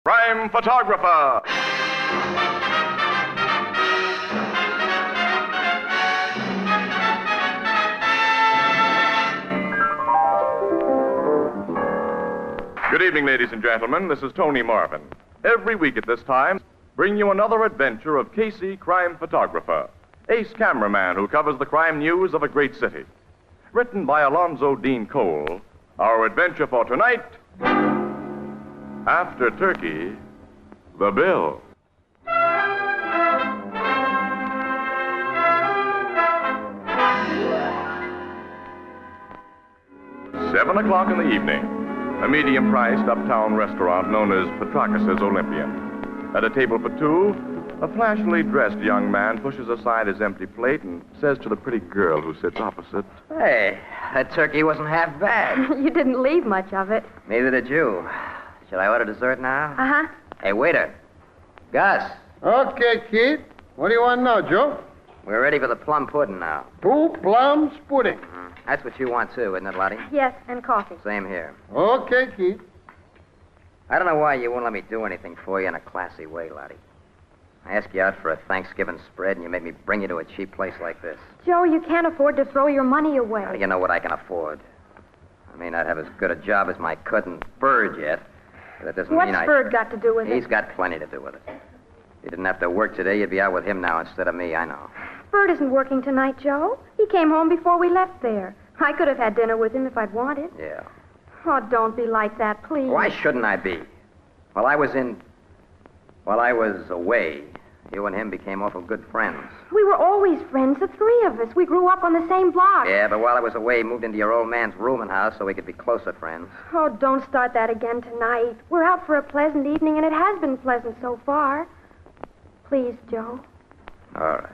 Crime Photographer. Good evening, ladies and gentlemen. This is Tony Marvin. Every week at this time, bring you another adventure of Casey, Crime Photographer, ace cameraman who covers the crime news of a great city. Written by Alonzo Dean Cole, our adventure for tonight, After Turkey, the Bill. 7 o'clock in the evening. A medium-priced uptown restaurant known as Petrarchus's Olympian. At a table for two, a flashily dressed young man pushes aside his empty plate and says to the pretty girl who sits opposite, Hey, that turkey wasn't half bad. You didn't leave much of it. Neither did you. Should I order dessert now? Uh-huh. Hey, waiter. Gus, Okay, kid. What do you want now, Joe? we're ready for the plum pudding now. 2 plums pudding. That's what you want, too, isn't it, Lottie? Yes, and coffee. Same here. Okay, kid. I don't know why you won't let me do anything for you in a classy way, Lottie. I asked you out for a Thanksgiving spread, and you made me bring you to a cheap place like this. Joe, you can't afford to throw your money away. How do you know what I can afford? I may not have as good a job as my cousin Bird yet, but that doesn't What's mean Bird got to do with He's it? got plenty to do with it. If you didn't have to work today, you'd be out with him now instead of me, I know. Bird isn't working tonight, Joe. He came home before we left there. I could have had dinner with him if I'd wanted. Yeah. Oh, don't be like that, please. Why shouldn't I be? While I was away, you and him became awful good friends. We were always friends, the three of us. We grew up on the same block. Yeah, but while I was away, moved into your old man's rooming house so we could be closer friends. Oh, don't start that again tonight. We're out for a pleasant evening, and it has been pleasant so far. Please, Joe. All right.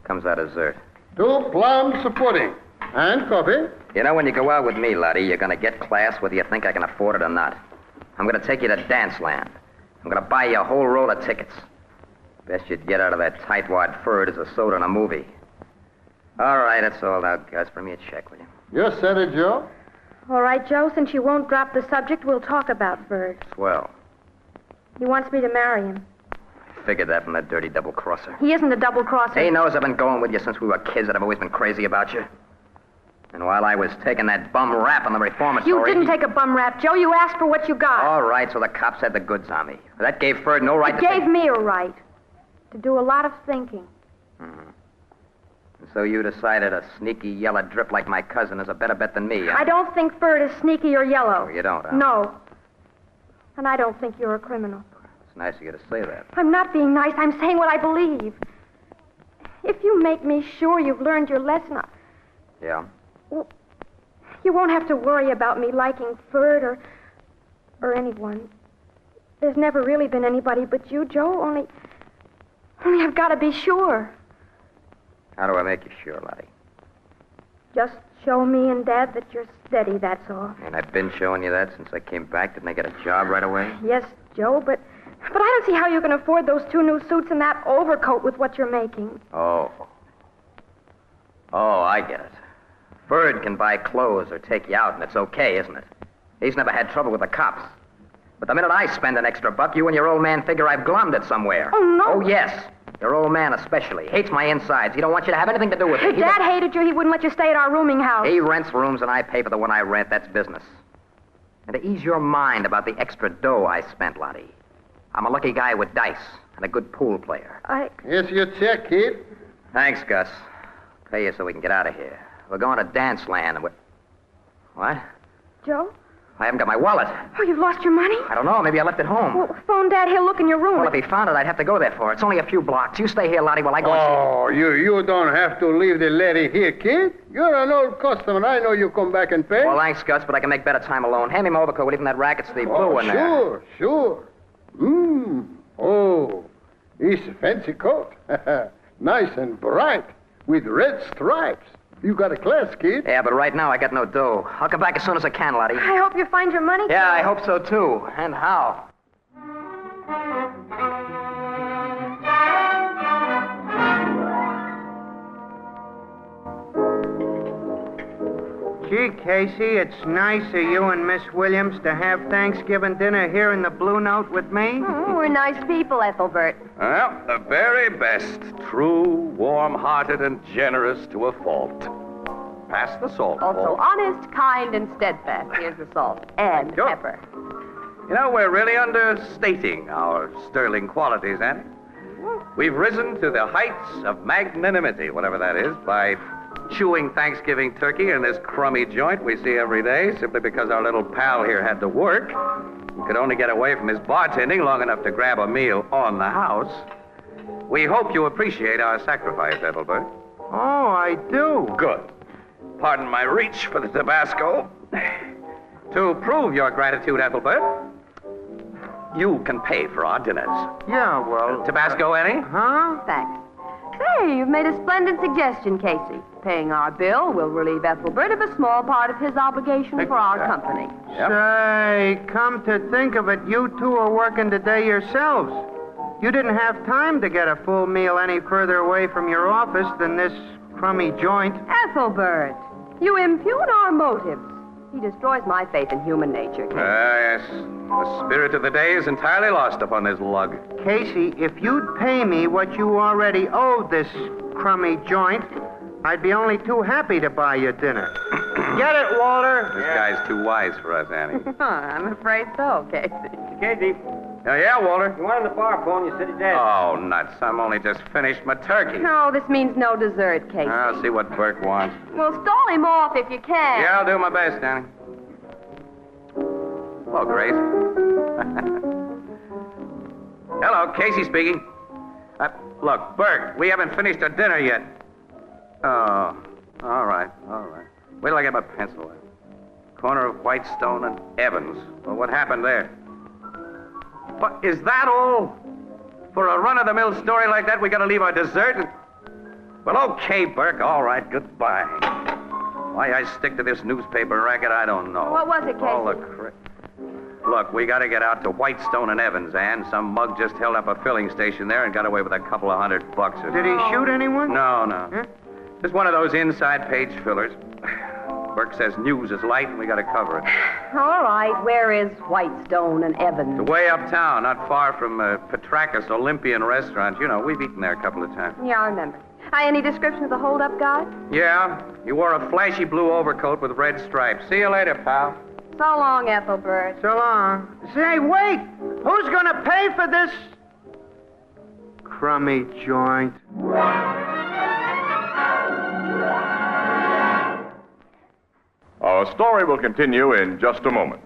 Comes out dessert. 2 plums pudding. And coffee. You know, when you go out with me, Lottie, you're going to get class whether you think I can afford it or not. I'm going to take you to Danceland. I'm going to buy you a whole roll of tickets. Best you'd get out of that tightwad furred is a soda and a movie. All right, that's all now, Gus. Bring me a check, will you? You said it, Joe. All right, Joe, since you won't drop the subject, we'll talk about Bird. Swell. He wants me to marry him. Figured that from that dirty double-crosser. He isn't a double-crosser. He knows I've been going with you since we were kids, that I've always been crazy about you. And while I was taking that bum rap on the reformatory... You didn't take a bum rap, Joe. You asked for what you got. All right, so the cops had the goods on me. That gave Ferd no right It to... gave me a right to do a lot of thinking. Mm-hmm. And so you decided a sneaky yellow drip like my cousin is a better bet than me, huh? I don't think Bird is sneaky or yellow. Oh, you don't, huh? No. And I don't think you're a criminal. It's nice of you to say that. I'm not being nice. I'm saying what I believe. If you make me sure you've learned your lesson, Yeah? you won't have to worry about me liking Ferd or anyone. There's never really been anybody but you, Joe. Only I've got to be sure. How do I make you sure, Lottie? Just show me and Dad that you're steady, that's all. And I've been showing you that since I came back. Didn't I get a job right away? Yes, Joe, but I don't see how you can afford those 2 new suits and that overcoat with what you're making. Oh, I get it. Bird can buy clothes or take you out, and it's okay, isn't it? He's never had trouble with the cops. But the minute I spend an extra buck, you and your old man figure I've glommed it somewhere. Oh, no. Oh, yes. Your old man especially. Hates my insides. He don't want you to have anything to do with it. If Dad hated you, he wouldn't let you stay at our rooming house. He rents rooms and I pay for the one I rent. That's business. And to ease your mind about the extra dough I spent, Lottie, I'm a lucky guy with dice and a good pool player. Here's your check, kid. Thanks, Gus. Pay you so we can get out of here. We're going to Danceland and What? Joe? I haven't got my wallet. Oh, you've lost your money? I don't know. Maybe I left it home. Well, phone Dad. He'll look in your room. Well, if he found it, I'd have to go there for it. It's only a few blocks. You stay here, Lottie, while I go and see... Oh, you don't have to leave the lady here, kid. You're an old customer. I know you come back and pay. Well, thanks, Gus, but I can make better time alone. Hand me my overcoat. Will you from that racket, Steve? Blue in there. Sure. Oh, it's a fancy coat. Nice and bright with red stripes. You got a class, kid. Yeah, but right now I got no dough. I'll come back as soon as I can, Lottie. I hope you find your money. Yeah, I hope so, too. And how? Gee, Casey, it's nice of you and Miss Williams to have Thanksgiving dinner here in the Blue Note with me. We're nice people, Ethelbert. Well, the very best. True, warm-hearted, and generous to a fault. Pass the salt. Also Paul. honest, kind, and steadfast. Here's the salt. And Sure. pepper. You know, we're really understating our sterling qualities, Annie. We've risen to the heights of magnanimity, whatever that is, by chewing Thanksgiving turkey in this crummy joint we see every day, simply because our little pal here had to work. He could only get away from his bartending long enough to grab a meal on the house. We hope you appreciate our sacrifice, Ethelbert. Oh, I do. Good. Pardon my reach for the Tabasco. To prove your gratitude, Ethelbert, you can pay for our dinners. Yeah, well... Tabasco, Annie? Huh? Thanks. Say, you've made a splendid suggestion, Casey. Paying our bill will relieve Ethelbert of a small part of his obligation for our company. Yep. Say, come to think of it, you two are working today yourselves. You didn't have time to get a full meal any further away from your office than this crummy joint. Ethelbert, you impugn our motives. He destroys my faith in human nature, Casey. Yes. The spirit of the day is entirely lost upon this lug. Casey, if you'd pay me what you already owed this crummy joint, I'd be only too happy to buy you dinner. Get it, Walter? This guy's too wise for us, Annie. I'm afraid so, Casey. Casey, Yeah, Walter? you wanted the bar phone, you said you did. Oh, nuts. I'm only just finished my turkey. No, this means no dessert, Casey. I'll see what Burke wants. Well, stall him off if you can. Yeah, I'll do my best, Annie. Hello, Grace. Hello, Casey speaking. Look, Burke, we haven't finished our dinner yet. Oh, all right. Wait till I get my pencil out. Corner of Whitestone and Evans. Well, what happened there? What, is that all? For a run-of-the-mill story like that, we gotta leave our dessert? Well, okay, Burke, all right, goodbye. Why I stick to this newspaper racket, I don't know. What was it, Casey? All the Look, we gotta get out to Whitestone and Evans, Ann. Some mug just held up a filling station there and got away with a couple of $100 or Did he shoot anyone? No. Huh? Just one of those inside page fillers. Burke says news is light and we gotta cover it. All right, where is Whitestone and Evans? It's way uptown, not far from Petrakis Olympian Restaurant. You know, we've eaten there a couple of times. Yeah, I remember. Any description of the hold-up guy? Yeah, he wore a flashy blue overcoat with red stripes. See you later, pal. So long, Ethelbert. So long. Say, wait! Who's gonna pay for this crummy joint? Our story will continue in just a moment.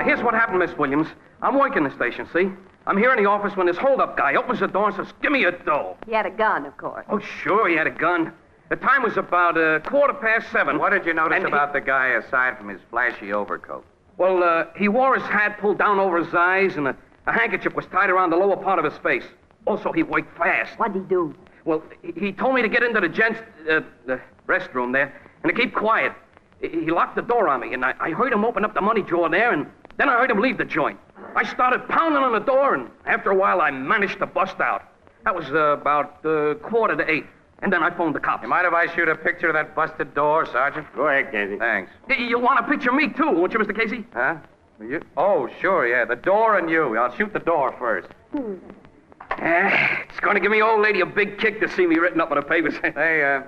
Here's what happened, Miss Williams. I'm working the station, see? I'm here in the office when this hold-up guy opens the door and says, "Give me your dough." He had a gun, of course. Oh, sure, he had a gun. The time was about 7:15. What did you notice And about the guy aside from his flashy overcoat? Well, he wore his hat pulled down over his eyes, and a handkerchief was tied around the lower part of his face. Also, he worked fast. What'd he do? Well, he told me to get into the gents' the restroom there and to keep quiet. He locked the door on me, and I heard him open up the money drawer there, and then I heard him leave the joint. I started pounding on the door, and after a while, I managed to bust out. That was about 7:15, and then I phoned the cops. You mind if I shoot a picture of that busted door, Sergeant? Go ahead, Casey. Thanks. You'll want to picture me, too, won't you, Mr. Casey? Huh? You? Oh, sure, yeah. The door and you. I'll shoot the door first. It's going to give me old lady a big kick to see me written up on the papers. Hey,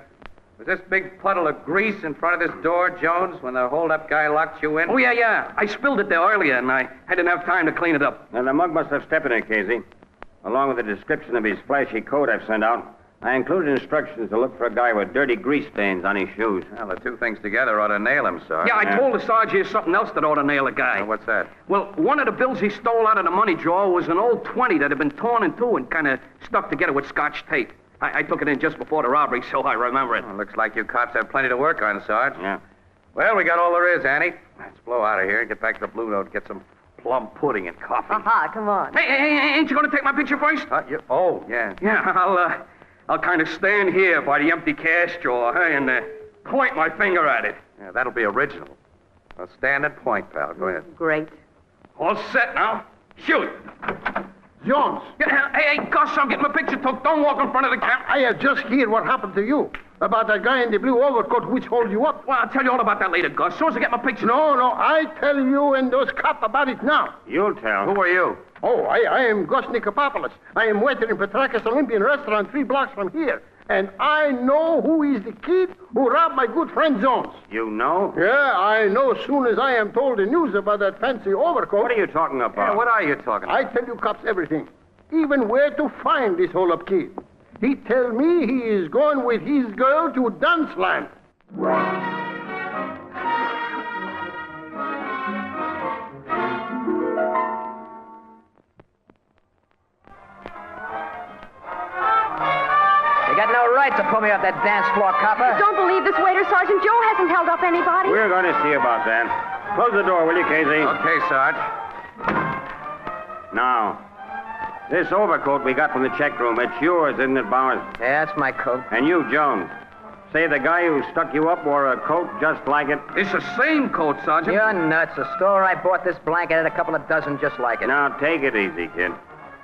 was this big puddle of grease in front of this door, Jones, when the hold-up guy locked you in? Oh, yeah. I spilled it there earlier, and I didn't have time to clean it up. Now, the mug must have stepped in it, Casey. Along with the description of his flashy coat I've sent out, I included instructions to look for a guy with dirty grease stains on his shoes. Well, the two things together ought to nail him, Sergeant. Yeah, I told the sergeant here's something else that ought to nail a guy. What's that? Well, one of the bills he stole out of the money drawer was an old 20 that had been torn in two and kind of stuck together with scotch tape. I took it in just before the robbery, so I remember it. Well, looks like you cops have plenty to work on, Sarge. Yeah. Well, we got all there is, Annie. Let's blow out of here and get back to the Blue Note, get some plum pudding and coffee. Aha, come on. Hey, ain't you going to take my picture first? Oh, yeah. Yeah, I'll kind of stand here by the empty cash drawer, hey, and point my finger at it. Yeah, that'll be original. Well, stand and point, pal. Go ahead. Great. All set now. Shoot. Jones, Hey, Gus, I'm getting my picture took. Don't walk in front of the camera. I have just heard what happened to you. About that guy in the blue overcoat which holds you up. Well, I'll tell you all about that later, Gus. As soon as I get my picture. No, I tell you and those cop about it now. You'll tell. Who are you? Oh, I am Gus Nikopopoulos. I am waiter in Petrakis Olympian restaurant 3 blocks from here. And I know who is the kid who robbed my good friend Jones. You know? Yeah, I know as soon as I am told the news about that fancy overcoat. What are you talking about? What are you talking about? I tell you cops everything. Even where to find this hold-up kid. He tell me he is going with his girl to Dunceland. You got no right to pull me off that dance floor, copper. Don't believe this waiter, Sergeant. Joe hasn't held up anybody. We're going to see about that. Close the door, will you, Casey? Okay, Sarge. Now, this overcoat we got from the check room, it's yours, isn't it, Bowers? Yeah, that's my coat. And you, Jones. Say the guy who stuck you up wore a coat just like it? It's the same coat, Sergeant. You're nuts. The store I bought this blanket had a couple of dozen just like it. Now, take it easy, kid.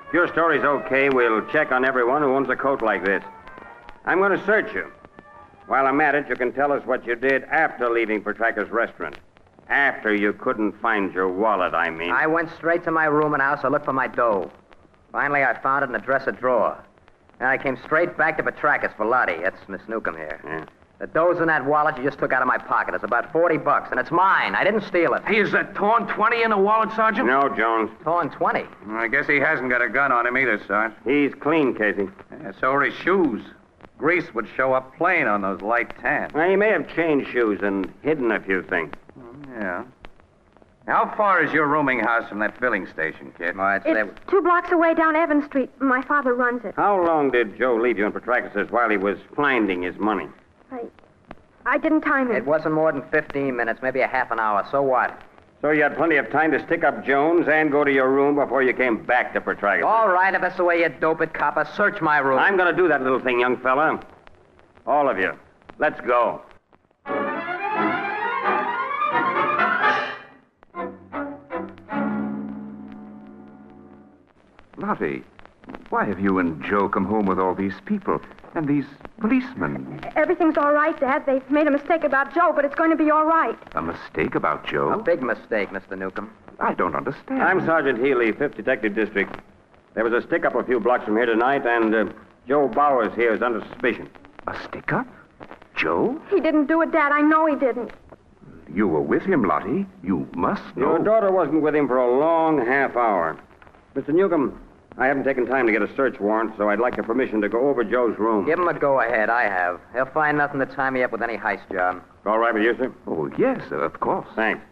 If your story's okay, we'll check on everyone who owns a coat like this. I'm going to search you. While I'm at it, you can tell us what you did after leaving Petraka's restaurant. After you couldn't find your wallet, I mean. I went straight to my room and house. I looked for my dough. Finally, I found it in the dresser drawer. And I came straight back to Petrakis for Lottie. That's Miss Newcomb here. Yeah. The dough's in that wallet you just took out of my pocket. It's about $40, and it's mine. I didn't steal it. Hey, is that torn 20 in the wallet, Sergeant? No, Jones. Torn 20. I guess he hasn't got a gun on him either, Sarge. He's clean, Casey. Yeah, so are his shoes. Grease would show up plain on those light tans. Well, he may have changed shoes and hidden a few things. Yeah. How far is your rooming house from that filling station, kid? Oh, It's 2 blocks away down Evans Street. My father runs it. How long did Joe leave you in Petrakis while he was finding his money? I didn't time it. It wasn't more than 15 minutes, maybe a half an hour. So what? So you had plenty of time to stick up Jones and go to your room before you came back to Petrakis. All right, if that's the way you dope it, copper, search my room. I'm going to do that little thing, young fella. All of you. Let's go. Lottie, why have you and Joe come home with all these people and these policemen? Everything's all right, Dad. They've made a mistake about Joe, but it's going to be all right. A mistake about A Joe? big mistake, Mr. Newcomb. I don't understand. I'm Sergeant Healy, 5th Detective District. There was a stick-up a few blocks from here tonight, and Joe Bowers here is under suspicion. A stick-up? Joe? He didn't do it, Dad. I know he didn't. You were with him, Lottie. You must know. Your daughter wasn't with him for a long half hour. Mr. Newcomb, I haven't taken time to get a search warrant, so I'd like your permission to go over Joe's room. Give him a go-ahead. I have. He'll find nothing to tie me up with any heist job. All right with you, sir? Oh, yes, of course. Thanks.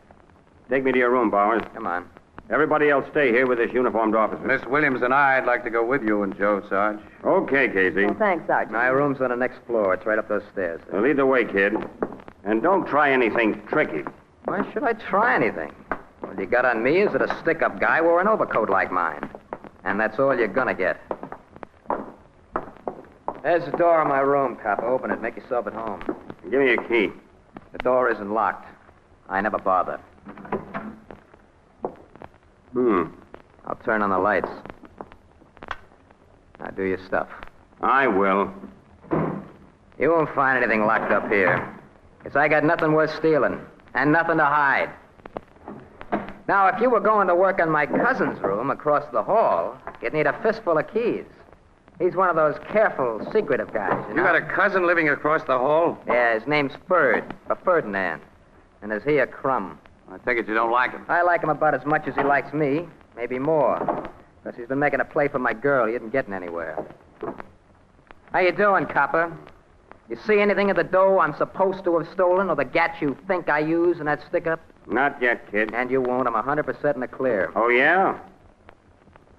Take me to your room, Bowers. Come on. Everybody else stay here with this uniformed officer. Miss Williams and I'd like to go with you and Joe, Sarge. Okay, Casey. Well, thanks, Sergeant. My room's on the next floor. It's right up those stairs. Well, lead the way, kid. And don't try anything tricky. Why should I try anything? All you got on me is that a stick-up guy wore an overcoat like mine. And that's all you're gonna get. There's the door of my room, cop. Open it. Make yourself at home. Give me your key. The door isn't locked. I never bother. I'll turn on the lights. Now do your stuff. I will. You won't find anything locked up here. 'Cause I got nothing worth stealing. And nothing to hide. Now, if you were going to work in my cousin's room across the hall, you'd need a fistful of keys. He's one of those careful, secretive guys, you know? You got a cousin living across the hall? Yeah, his name's Ferd, or Ferdinand. And is he a crumb? I take it you don't like him. I like him about as much as he likes me, maybe more. Because he's been making a play for my girl. He isn't getting anywhere. How you doing, copper? You see anything of the dough I'm supposed to have stolen, or the gat you think I used in that stick-up? Not yet, kid. And you won't. I'm 100% in the clear. Oh, yeah?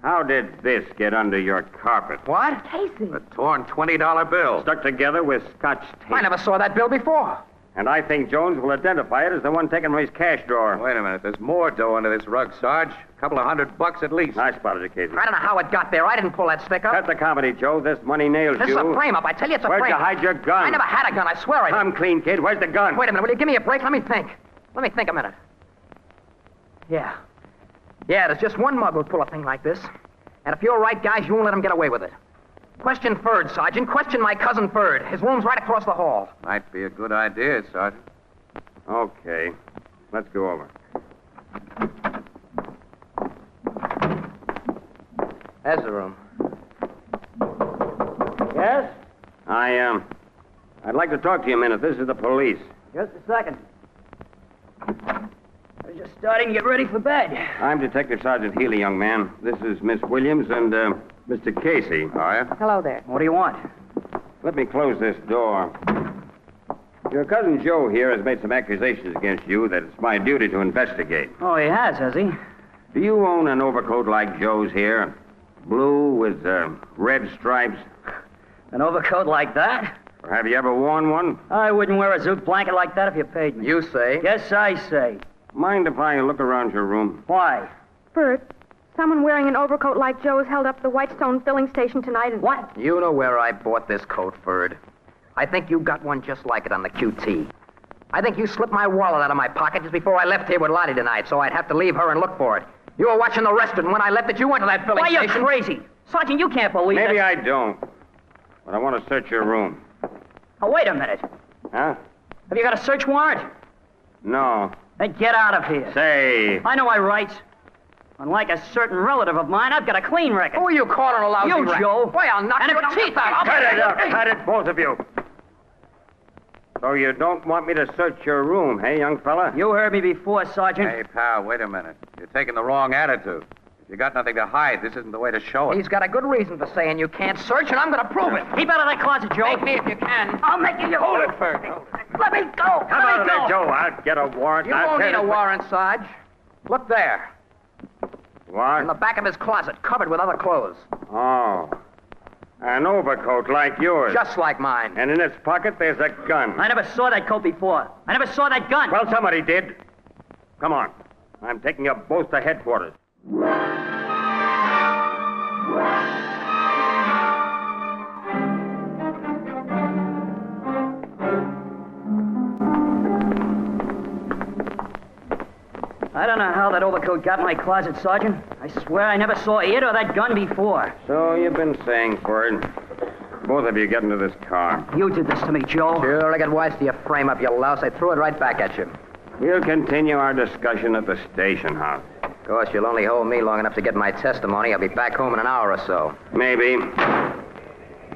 How did this get under your carpet? What? Casey. A torn $20 bill. Stuck together with scotch tape. I never saw that bill before. And I think Jones will identify it as the one taken from his cash drawer. Wait a minute. There's more dough under this rug, Sarge. A couple of $100 at least. I spotted it, Casey. I don't know how it got there. I didn't pull that stick-up. Cut the comedy, Joe. This money nails This you. is a frame-up. I tell you, it's a Where'd frame-up. you hide your gun? I never had a gun. I swear I did. Come clean, kid. Where's the gun? Wait a minute. Will you give me a break? Let me think. Let me think a minute. Yeah. Yeah, there's just one mug who'll pull a thing like this. And if you're right, guys, you won't let him get away with it. Question Ferd, Sergeant. Question my cousin Ferd. His room's right across the hall. Might be a good idea, Sergeant. Okay. Let's go over. There's the room. Yes? I'd like to talk to you a minute. This is the police. Just a second. We're just starting to get ready for bed. I'm Detective Sergeant Healy, young man. This is Miss Williams and, Mr. Casey. How are you? Hello there. What do you want? Let me close this door. Your cousin Joe here has made some accusations against you that it's my duty to investigate. Oh, he has he? Do you own an overcoat like Joe's here? Blue with red stripes? An overcoat like that? Or have you ever worn one? I wouldn't wear a zoot blanket like that if you paid me. You say? Yes, I say. Mind if I look around your room? Why? Bert, someone wearing an overcoat like Joe's held up the Whitestone filling station tonight and... What? You know where I bought this coat, Ferd. I think you got one just like it on the QT. I think you slipped my wallet out of my pocket just before I left here with Lottie tonight, so I'd have to leave her and look for it. You were watching the restaurant, and when I left it, you went to that filling Why, station. you're crazy. Sergeant, you can't believe Maybe that. I don't. But I want to search your room. Oh, wait a minute. Huh? Have you got a search warrant? No. Then get out of here. Say. I know my rights. Unlike a certain relative of mine, I've got a clean record. Who are you calling a lousy You, rat? Joe. Boy, I'll knock And your if- teeth out. Cut it up. Cut it, both of you. So you don't want me to search your room, hey, young fella? You heard me before, Sergeant. Hey, pal, wait a minute. You're taking the wrong attitude. If you got nothing to hide, this isn't the way to show it. He's got a good reason for saying you can't search, and I'm going to prove it. Keep out of that closet, Joe. Make me if you can. I'll make you... Hold it, Ferd. Let me go. Come Let out me of there, go. Joe. I'll get a warrant. You I'll won't tell need a you- warrant, Sarge. Look there. What? In the back of his closet, covered with other clothes. Oh. An overcoat like yours. Just like mine. And in its pocket, there's a gun. I never saw that coat before. I never saw that gun. Well, somebody did. Come on. I'm taking you both to headquarters. I don't know how that overcoat got in my closet, Sergeant. I swear I never saw it or that gun before. So you've been saying, Ford. Both of you get into this car. You did this to me, Joe. Sure, I got wise to your frame up, you louse. I threw it right back at you. We'll continue our discussion at the station house. Of course, you'll only hold me long enough to get my testimony. I'll be back home in an hour or so. Maybe.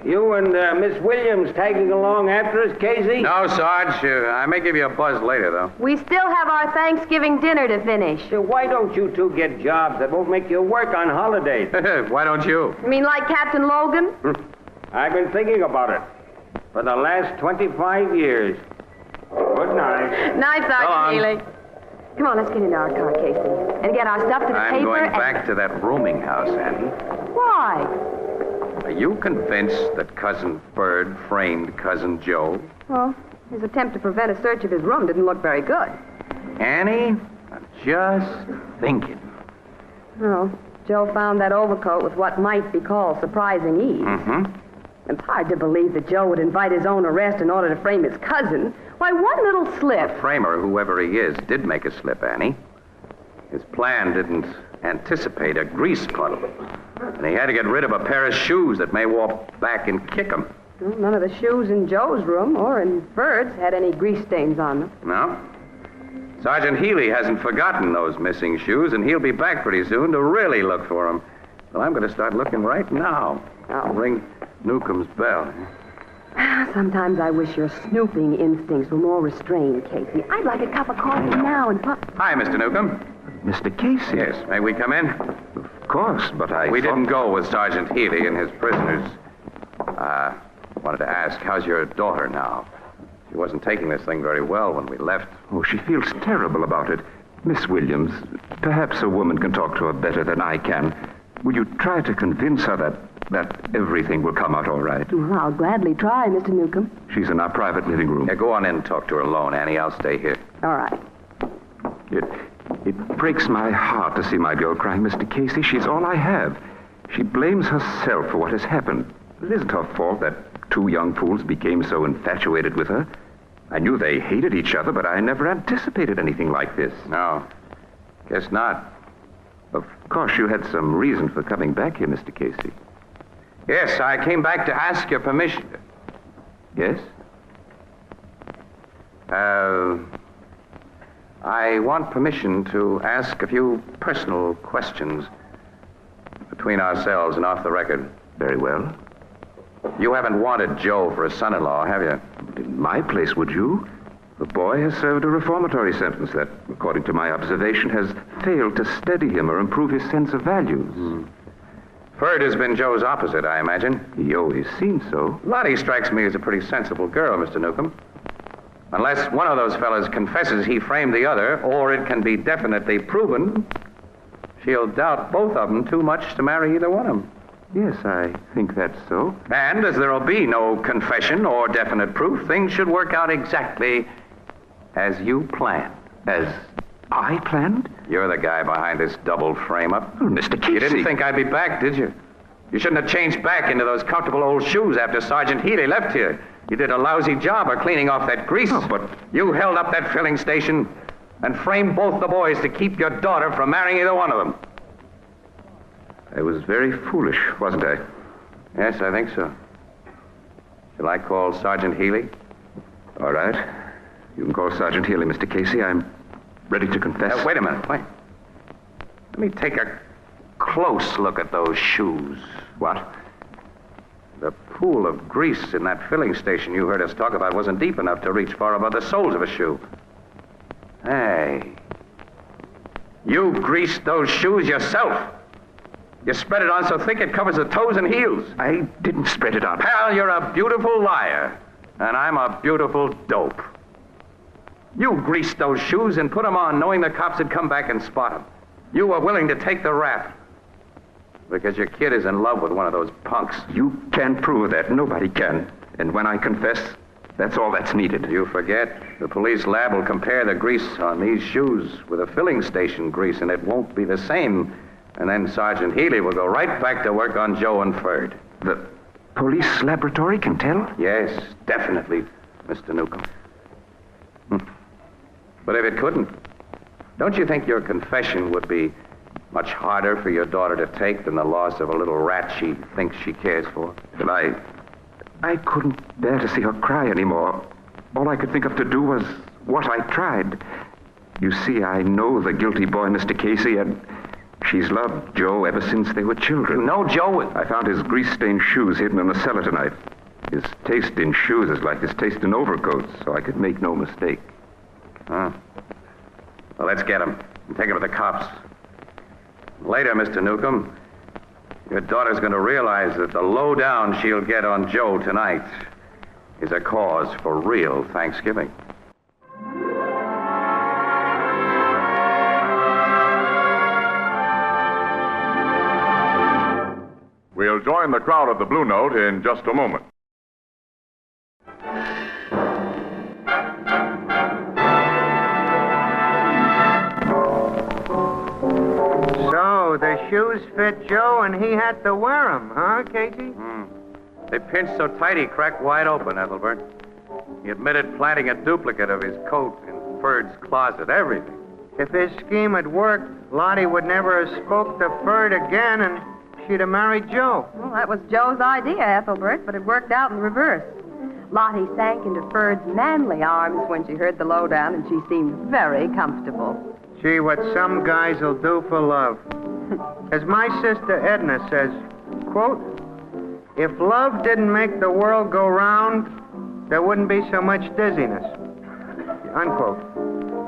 You and Miss Williams tagging along after us, Casey? No, Sarge. I may give you a buzz later, though. We still have our Thanksgiving dinner to finish. So why don't you two get jobs that won't make you work on holidays? Why don't you? You mean like Captain Logan? I've been thinking about it for the last 25 years. Good night. Night, Go on. Sergeant Healy. Come on, let's get into our car, Casey, and get our stuff to the I'm paper. going and... back to that rooming house, Annie. Why? Are you convinced that Cousin Ferd framed Cousin Joe? Well, his attempt to prevent a search of his room didn't look very good. Annie, I'm just thinking. Oh, Joe found that overcoat with what might be called surprising ease. Mm-hmm. It's hard to believe that Joe would invite his own arrest in order to frame his cousin. Why, one little slip. The framer, whoever he is, did make a slip, Annie. His plan didn't anticipate a grease puddle. And he had to get rid of a pair of shoes that may walk back and kick him. Well, none of the shoes in Joe's room or in Ferd's had any grease stains on them. No? Sergeant Healy hasn't forgotten those missing shoes, and he'll be back pretty soon to really look for them. Well, I'm going to start looking right now. I'll ring Newcomb's bell. Sometimes I wish your snooping instincts were more restrained, Casey. I'd like a cup of coffee now and pop... Hi, Mr. Newcomb. Mr. Casey? Yes, may we come in? Of course, but We thought- didn't go with Sergeant Healy and his prisoners. Wanted to ask, how's your daughter now? She wasn't taking this thing very well when we left. Oh, she feels terrible about it. Miss Williams, perhaps a woman can talk to her better than I can. Will you try to convince her that everything will come out all right? Well, I'll gladly try, Mr. Newcomb. She's in our private living room. Yeah, go on in and talk to her alone, Annie. I'll stay here. All right. It breaks my heart to see my girl crying, Mr. Casey. She's all I have. She blames herself for what has happened. It isn't her fault that two young fools became so infatuated with her. I knew they hated each other, but I never anticipated anything like this. No, guess not. Of course, you had some reason for coming back here, Mr. Casey. Yes, I came back to ask your permission. Yes? I want permission to ask a few personal questions between ourselves and off the record. Very well. You haven't wanted Joe for a son-in-law, have you? In my place, would you? The boy has served a reformatory sentence that, according to my observation, has failed to steady him or improve his sense of values. Ferd has been Joe's opposite, I imagine. He always seemed so. Lottie strikes me as a pretty sensible girl, Mr. Newcomb. Unless one of those fellas confesses he framed the other, or it can be definitely proven, she'll doubt both of them too much to marry either one of them. Yes, I think that's so. And as there'll be no confession or definite proof, things should work out exactly as you planned. As I planned? You're the guy behind this double frame-up. Oh, Mr. Casey. You didn't think I'd be back, did you? You shouldn't have changed back into those comfortable old shoes after Sergeant Healy left here. You did a lousy job of cleaning off that grease. Oh, but you held up that filling station and framed both the boys to keep your daughter from marrying either one of them. I was very foolish, wasn't I? Yes, I think so. Shall I call Sergeant Healy? All right. You can call Sergeant Healy, Mr. Casey. I'm ready to confess. Wait a minute. Wait. Let me take a close look at those shoes. What? The pool of grease in that filling station you heard us talk about wasn't deep enough to reach far above the soles of a shoe. Hey. You greased those shoes yourself. You spread it on so thick it covers the toes and heels. I didn't spread it on. Pal, you're a beautiful liar. And I'm a beautiful dope. You greased those shoes and put them on knowing the cops would come back and spot them. You were willing to take the rap. Because your kid is in love with one of those punks. You can't prove that. Nobody can. And when I confess, that's all that's needed. You forget. The police lab will compare the grease on these shoes with a filling station grease, and it won't be the same. And then Sergeant Healy will go right back to work on Joe and Ferd. The police laboratory can tell? Yes, definitely, Mr. Newcomb. But if it couldn't, don't you think your confession would be much harder for your daughter to take than the loss of a little rat she thinks she cares for? But I couldn't bear to see her cry anymore. All I could think of to do was what I tried. You see, I know the guilty boy, Mr. Casey, and she's loved Joe ever since they were children. You know Joe? I found his grease-stained shoes hidden in the cellar tonight. His taste in shoes is like his taste in overcoats, so I could make no mistake. Huh. Well, let's get him and take him to the cops. Later, Mr. Newcomb, your daughter's going to realize that the lowdown she'll get on Joe tonight is a cause for real Thanksgiving. We'll join the crowd at the Blue Note in just a moment. So, the shoes fit Joe and he had to wear them, huh, Casey? They pinched so tight he cracked wide open, Ethelbert. He admitted planting a duplicate of his coat in Ferd's closet, everything. If his scheme had worked, Lottie would never have spoke to Ferd again and she'd have married Joe. Well, that was Joe's idea, Ethelbert, but it worked out in reverse. Lottie sank into Ferd's manly arms when she heard the lowdown, and she seemed very comfortable. Gee, what some guys will do for love. As my sister Edna says, quote, if love didn't make the world go round, there wouldn't be so much dizziness. Unquote.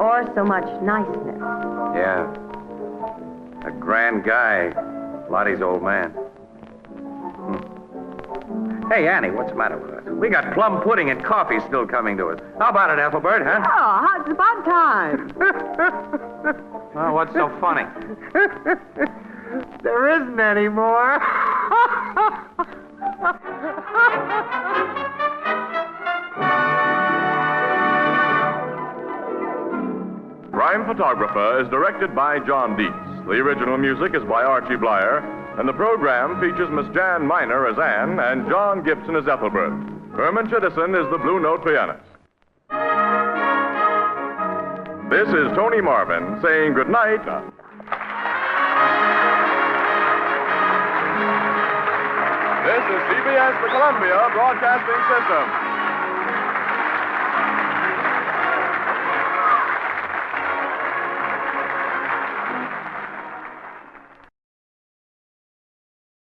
Or so much niceness. Yeah. A grand guy, Lottie's old man. Hey, Annie, what's the matter with us? We got plum pudding and coffee still coming to us. How about it, Ethelbert, huh? Oh, it's about time. Well, what's so funny? There isn't any more. Crime Photographer is directed by John Dietz. The original music is by Archie Blyer, and the program features Miss Jan Miner as Anne and John Gibson as Ethelbert. Herman Chittison is the Blue Note pianist. This is Tony Marvin saying good night. This is CBS, the Columbia Broadcasting System.